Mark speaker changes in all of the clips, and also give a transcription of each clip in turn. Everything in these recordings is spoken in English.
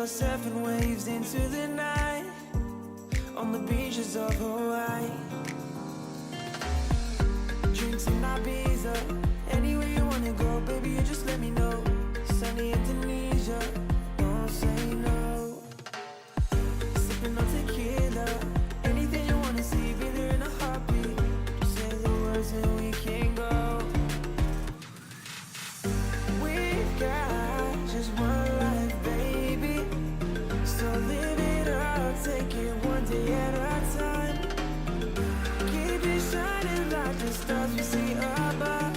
Speaker 1: surfing waves into the night on the beaches of Hawaii. Drinks in Ibiza, anywhere you wanna go, baby, you just let me know. Sunny Indonesia, don't say no. Sipping on tequila, anything you wanna see, be there in a heartbeat. Just say the words and we can go. We've got just one life, baby, so live it up, take it one day at a time. Keep it shining like the stars we see above.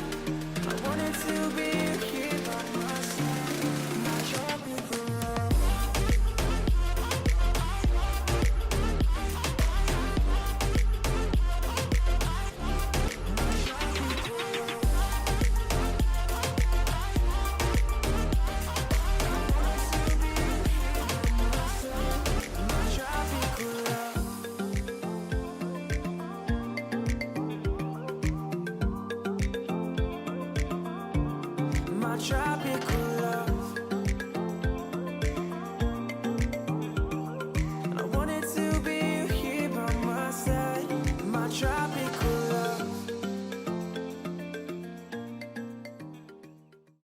Speaker 1: I wanted to be here by my side, my tropical love. Try